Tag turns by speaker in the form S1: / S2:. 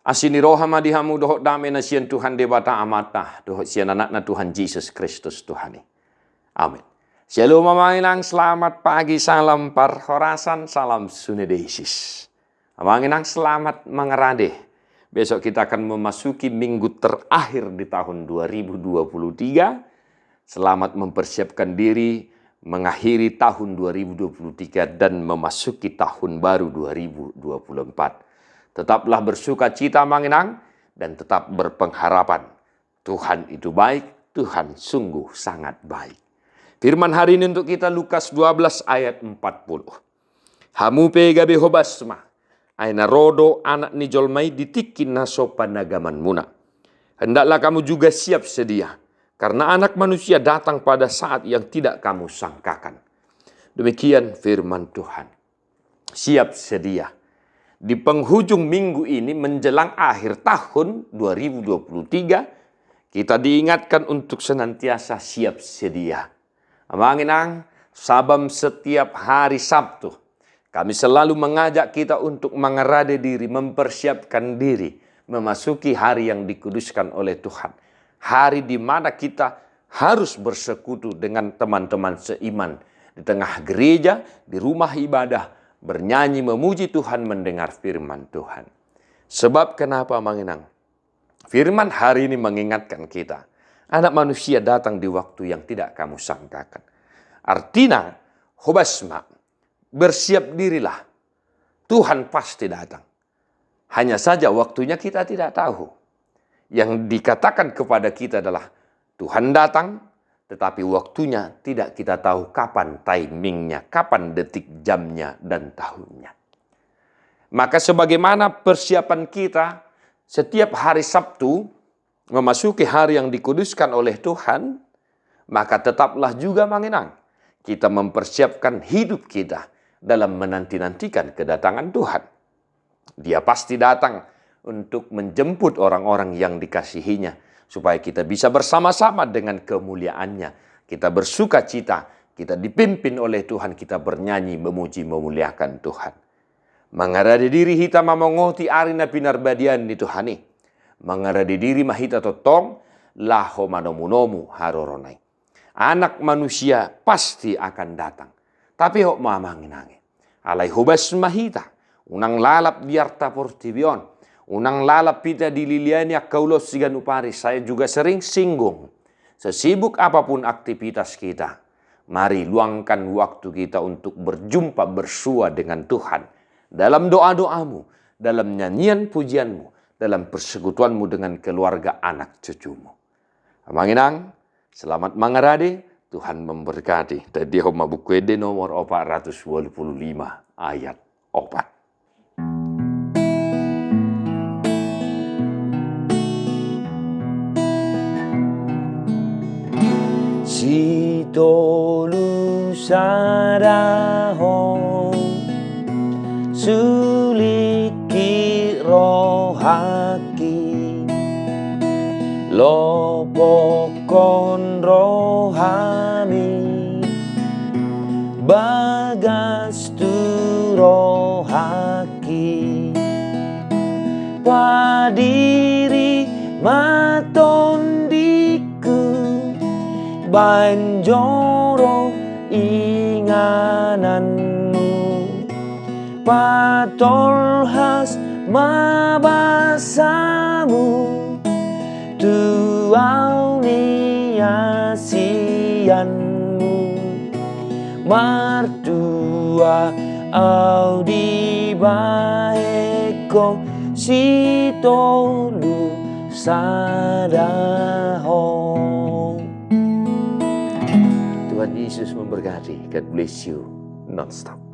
S1: Asini rohama dihamu dohok dame na sian Tuhan debata amata. Dohok sian anak na Tuhan Yesus Kristus Tuhani. Amin. Shalom Manginang, selamat pagi, salam parhorasan, salam sunedesis. Manginang, selamat mengerade. Besok kita akan memasuki minggu terakhir di tahun 2023. Selamat mempersiapkan diri mengakhiri tahun 2023 dan memasuki tahun baru 2024. Tetaplah bersuka cita Manginang dan tetap berpengharapan. Tuhan itu baik, Tuhan sungguh sangat baik. Firman hari ini untuk kita Lukas 12 ayat 40. Hamu pegabe hobasma, aina rodo anak ni jolmai ditikin naso panagaman muna. Hendaklah kamu juga siap sedia, karena anak manusia datang pada saat yang tidak kamu sangkakan. Demikian firman Tuhan. Siap sedia. Di penghujung minggu ini menjelang akhir tahun 2023, kita diingatkan untuk senantiasa siap sedia. Manginang, sabam setiap hari Sabtu, kami selalu mengajak kita untuk mengerade diri, mempersiapkan diri, memasuki hari yang dikuduskan oleh Tuhan. Hari di mana kita harus bersekutu dengan teman-teman seiman di tengah gereja, di rumah ibadah, bernyanyi, memuji Tuhan, mendengar firman Tuhan. Sebab kenapa Manginang? Firman hari ini mengingatkan kita. Anak manusia datang di waktu yang tidak kamu sangkakan. Artinya, hobasma, bersiap dirilah. Tuhan pasti datang. Hanya saja waktunya kita tidak tahu. Yang dikatakan kepada kita adalah, Tuhan datang, tetapi waktunya tidak kita tahu kapan timingnya, kapan detik jamnya dan tahunnya. Maka sebagaimana persiapan kita setiap hari Sabtu memasuki hari yang dikuduskan oleh Tuhan, maka tetaplah juga Manginang kita mempersiapkan hidup kita dalam menanti-nantikan kedatangan Tuhan. Dia pasti datang untuk menjemput orang-orang yang dikasihinya, supaya kita bisa bersama-sama dengan kemuliaannya. Kita bersuka cita, kita dipimpin oleh Tuhan, kita bernyanyi, memuji, memuliakan Tuhan. Mengarade diri hita mamongoti arina pinarbadian di Tuhani. Mengarade diri mahita totong, laho manomunomu haroronai. Anak manusia pasti akan datang. Tapi hok mamanginangi. Alai hubas mahita. Unang lalap diarta portibion. Unang lalap pita dililiani akaulos sigan upari. Saya juga sering singgung. Sesibuk apapun aktivitas kita, mari luangkan waktu kita untuk berjumpa bersua dengan Tuhan. Dalam doa-doamu, dalam nyanyian pujianmu, dalam persekutuanmu dengan keluarga anak cucumu. Manginang, selamat mengerade, Tuhan memberkati. Tadi homa bukuede nomor 425 ayat 4.
S2: Si tolu sarahong suliki rohaki lopokon rohami bagas tu rohaki padiri matondiku banjoro ingananmu patolhas mabasamu tuau niasianmu martua audi baeko si tolu sadahong.
S1: Tuhan Yesus memberkati. God bless you non-stop.